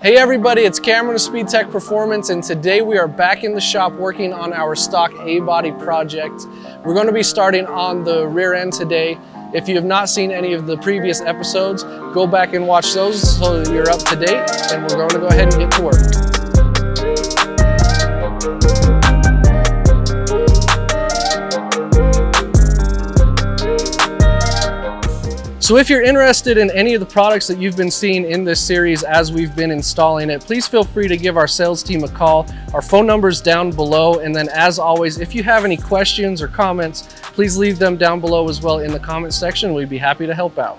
Hey everybody, it's Cameron of Speedtech Performance, and today we are back in the shop working on our stock A-body project. We're going to be starting on the rear end today. If you have not seen any of the previous episodes, go back and watch those so that you're up to date, and we're going to go ahead and get to work. So if you're interested in any of the products that you've been seeing in this series as we've been installing it, please feel free to give our sales team a call. Our phone number's down below, and then as always, if you have any questions or comments, please leave them down below as well in the comment section. We'd be happy to help out.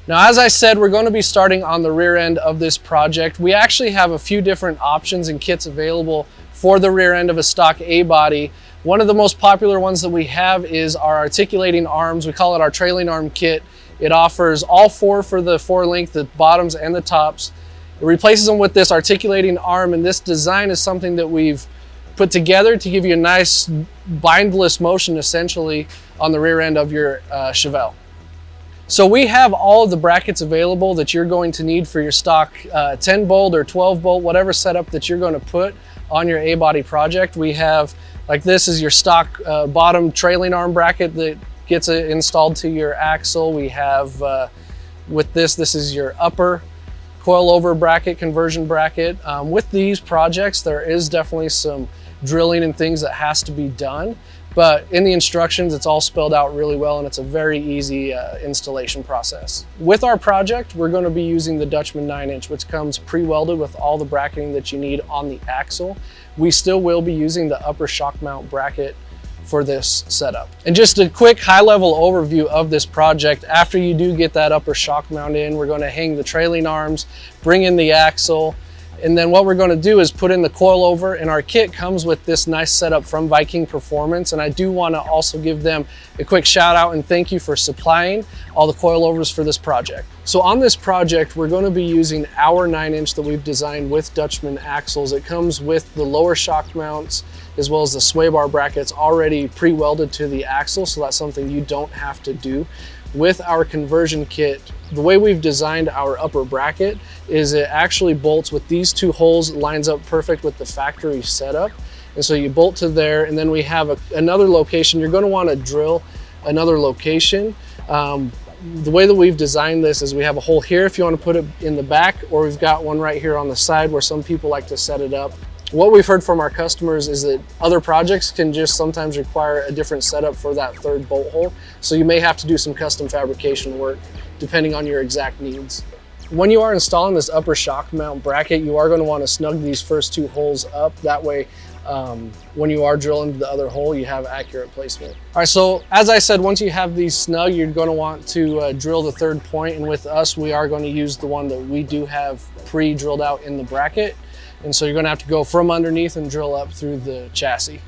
Now, as I said, we're going to be starting on the rear end of this project. We actually have a few different options and kits available for the rear end of a stock A-body. One of the most popular ones that we have is our articulating arms. We call it our trailing arm kit. It offers all four for the four-link, the bottoms and the tops. It replaces them with this articulating arm, and this design is something that we've put together to give you a nice bindless motion essentially on the rear end of your Chevelle. So we have all of the brackets available that you're going to need for your stock 10 bolt or 12 bolt, whatever setup that you're going to put on your A-body project. We have, like, this is your stock bottom trailing arm bracket that gets installed to your axle. We have with this is your upper coilover bracket, conversion bracket. With these projects, there is definitely some drilling and things that has to be done, but in the instructions, it's all spelled out really well, and it's a very easy installation process. With our project, we're going to be using the Dutchman 9-inch, which comes pre-welded with all the bracketing that you need on the axle. We still will be using the upper shock mount bracket for this setup. And just a quick high-level overview of this project. After you do get that upper shock mount in, we're going to hang the trailing arms, bring in the axle, and then what we're going to do is put in the coilover, and our kit comes with this nice setup from Viking Performance. And I do want to also give them a quick shout out and thank you for supplying all the coilovers for this project. So on this project, we're going to be using our 9-inch that we've designed with Dutchman axles. It comes with the lower shock mounts as well as the sway bar brackets already pre-welded to the axle, so that's something you don't have to do. With our conversion kit, the way we've designed our upper bracket is it actually bolts with these two holes, lines up perfect with the factory setup. And so you bolt to there, and then we have another location. You're going to want to drill another location. The way that we've designed this is we have a hole here if you want to put it in the back, or we've got one right here on the side where some people like to set it up. What we've heard from our customers is that other projects can just sometimes require a different setup for that third bolt hole. So you may have to do some custom fabrication work depending on your exact needs. When you are installing this upper shock mount bracket, you are going to want to snug these first two holes up. That way, when you are drilling the other hole, you have accurate placement. All right, so as I said, once you have these snug, you're going to want to drill the third point. And with us, we are going to use the one that we do have pre-drilled out in the bracket. And so you're going to have to go from underneath and drill up through the chassis.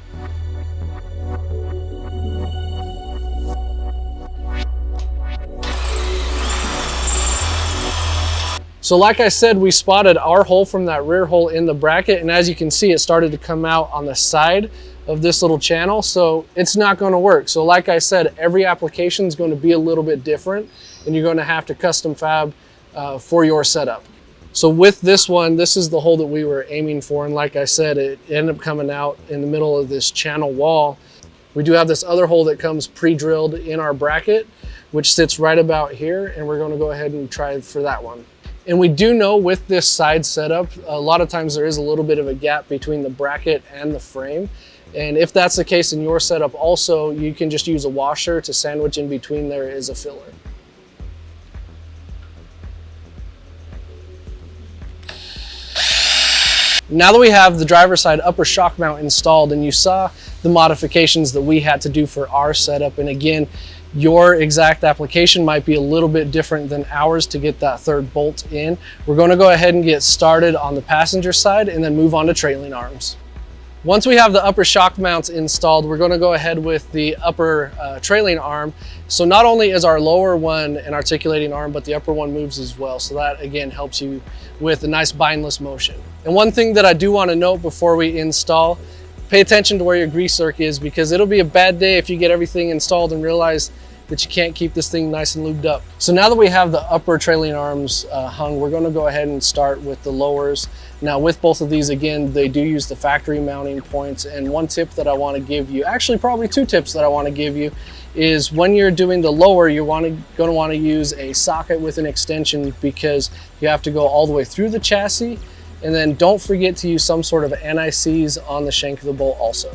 So like I said, we spotted our hole from that rear hole in the bracket, and as you can see, it started to come out on the side of this little channel, so it's not going to work. So like I said, every application is going to be a little bit different, and you're going to have to custom fab for your setup. So with this one, this is the hole that we were aiming for, and like I said, it ended up coming out in the middle of this channel wall. We do have this other hole that comes pre-drilled in our bracket, which sits right about here, and we're going to go ahead and try for that one. And we do know with this side setup, a lot of times there is a little bit of a gap between the bracket and the frame. And if that's the case in your setup also, you can just use a washer to sandwich in between there as a filler. Now that we have the driver's side upper shock mount installed, and you saw the modifications that we had to do for our setup, and again, your exact application might be a little bit different than ours to get that third bolt in. We're going to go ahead and get started on the passenger side and then move on to trailing arms. Once we have the upper shock mounts installed, we're going to go ahead with the upper trailing arm. So not only is our lower one an articulating arm, but the upper one moves as well. So that again helps you with a nice bindless motion. And one thing that I do want to note before we install, pay attention to where your grease zerk is, because it'll be a bad day if you get everything installed and realize that you can't keep this thing nice and lubed up. So now that we have the upper trailing arms hung, we're going to go ahead and start with the lowers. Now with both of these, again, they do use the factory mounting points. And one tip that I want to give you, actually probably two tips that I want to give you, is when you're doing the lower, you're going to want to use a socket with an extension, because you have to go all the way through the chassis. And then don't forget to use some sort of anti-seize on the shank of the bolt also.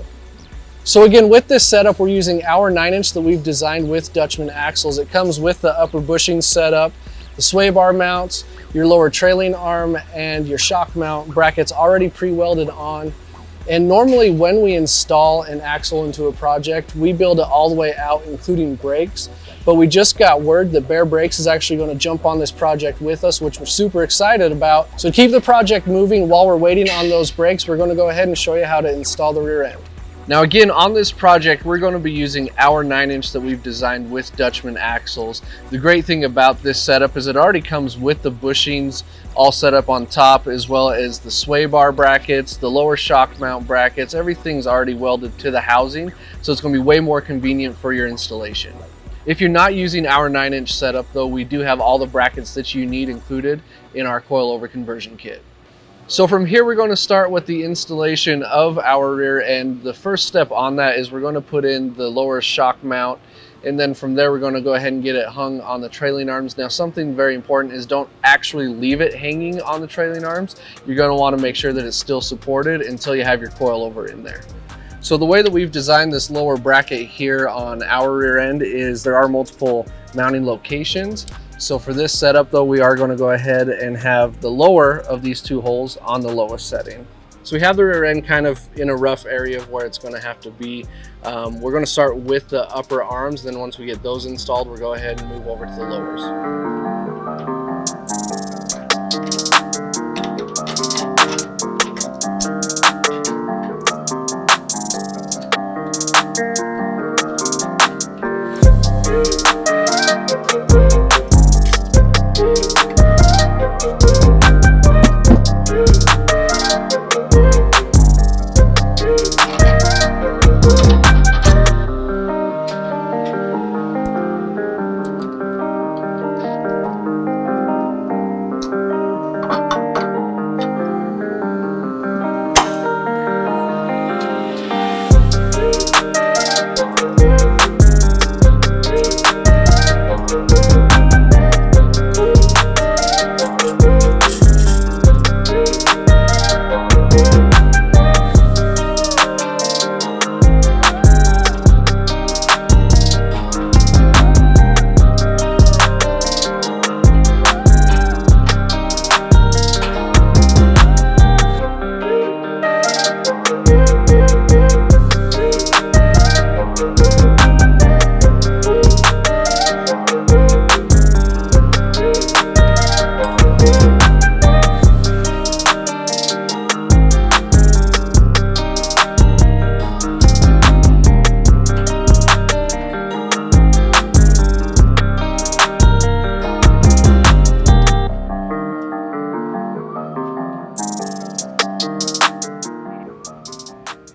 So again, with this setup, we're using our 9-inch that we've designed with Dutchman axles. It comes with the upper bushing setup, the sway bar mounts, your lower trailing arm, and your shock mount brackets already pre-welded on. And normally when we install an axle into a project, we build it all the way out, including brakes. But we just got word that Bear Brakes is actually going to jump on this project with us, which we're super excited about. So keep the project moving. While we're waiting on those brakes, we're going to go ahead and show you how to install the rear end. Now again, on this project, we're going to be using our 9-inch that we've designed with Dutchman axles. The great thing about this setup is it already comes with the bushings all set up on top, as well as the sway bar brackets, the lower shock mount brackets. Everything's already welded to the housing, so it's going to be way more convenient for your installation. If you're not using our 9-inch setup though, we do have all the brackets that you need included in our coilover conversion kit. So from here, we're going to start with the installation of our rear end. The first step on that is we're going to put in the lower shock mount, and then from there we're going to go ahead and get it hung on the trailing arms. Now something very important is don't actually leave it hanging on the trailing arms. You're going to want to make sure that it's still supported until you have your coilover in there. So the way that we've designed this lower bracket here on our rear end is there are multiple mounting locations. So for this setup though, we are going to go ahead and have the lower of these two holes on the lowest setting. So we have the rear end kind of in a rough area of where it's going to have to be. We're going to start with the upper arms. Then once we get those installed, we'll go ahead and move over to the lowers.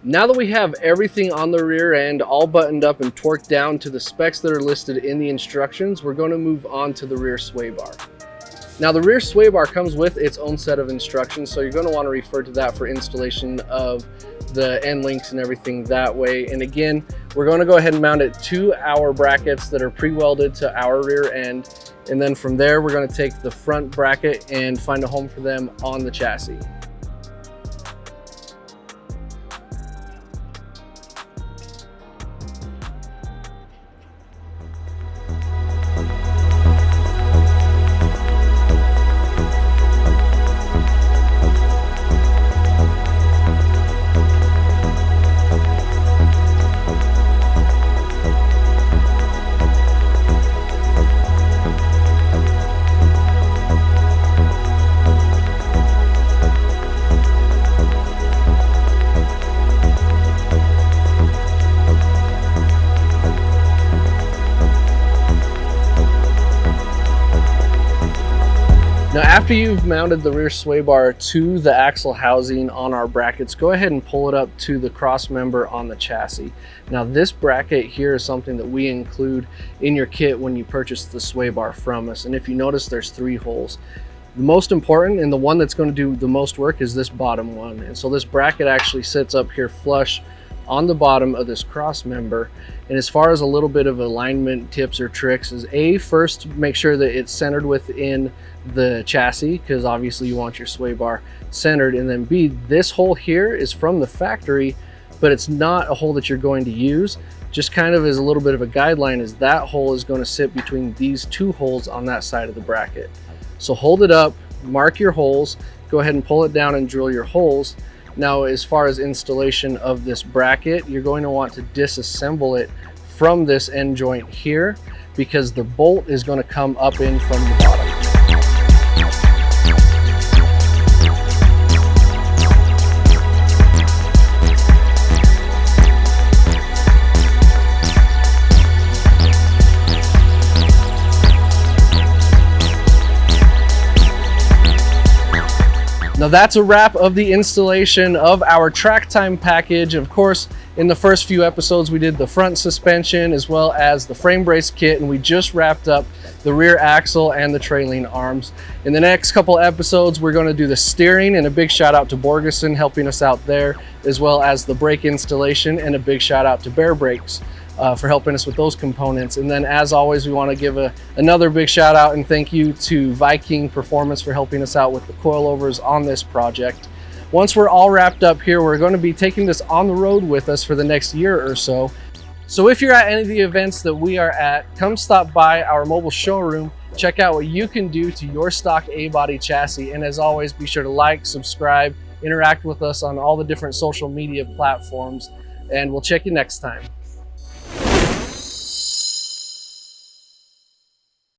Now that we have everything on the rear end all buttoned up and torqued down to the specs that are listed in the instructions, we're going to move on to the rear sway bar. Now the rear sway bar comes with its own set of instructions, so you're going to want to refer to that for installation of the end links and everything that way. And again, we're going to go ahead and mount it to our brackets that are pre-welded to our rear end. And then from there, we're going to take the front bracket and find a home for them on the chassis. Now, after you've mounted the rear sway bar to the axle housing on our brackets, go ahead and pull it up to the cross member on the chassis. Now, this bracket here is something that we include in your kit when you purchase the sway bar from us. And if you notice, there's 3 holes. The most important and the one that's going to do the most work is this bottom one. And so this bracket actually sits up here flush on the bottom of this cross member. And as far as a little bit of alignment tips or tricks is first make sure that it's centered within the chassis, because obviously you want your sway bar centered. And then B, this hole here is from the factory, but it's not a hole that you're going to use. Just kind of as a little bit of a guideline, is that hole is going to sit between these 2 holes on that side of the bracket. So hold it up, mark your holes, go ahead and pull it down and drill your holes. Now, as far as installation of this bracket, you're going to want to disassemble it from this end joint here, because the bolt is going to come up in from the bottom. Now that's a wrap of the installation of our track time package. Of course, in the first few episodes, we did the front suspension as well as the frame brace kit, and we just wrapped up the rear axle and the trailing arms. In the next couple episodes, we're going to do the steering, and a big shout out to Borgeson helping us out there, as well as the brake installation, and a big shout out to Bear Brakes for helping us with those components. And then, as always, we want to give another big shout out and thank you to Viking Performance for helping us out with the coilovers on this project. Once we're all wrapped up here, we're going to be taking this on the road with us for the next year or so. So if you're at any of the events that we are at, come stop by our mobile showroom, check out what you can do to your stock A-body chassis. And as always, be sure to like, subscribe, interact with us on all the different social media platforms, and we'll check you next time.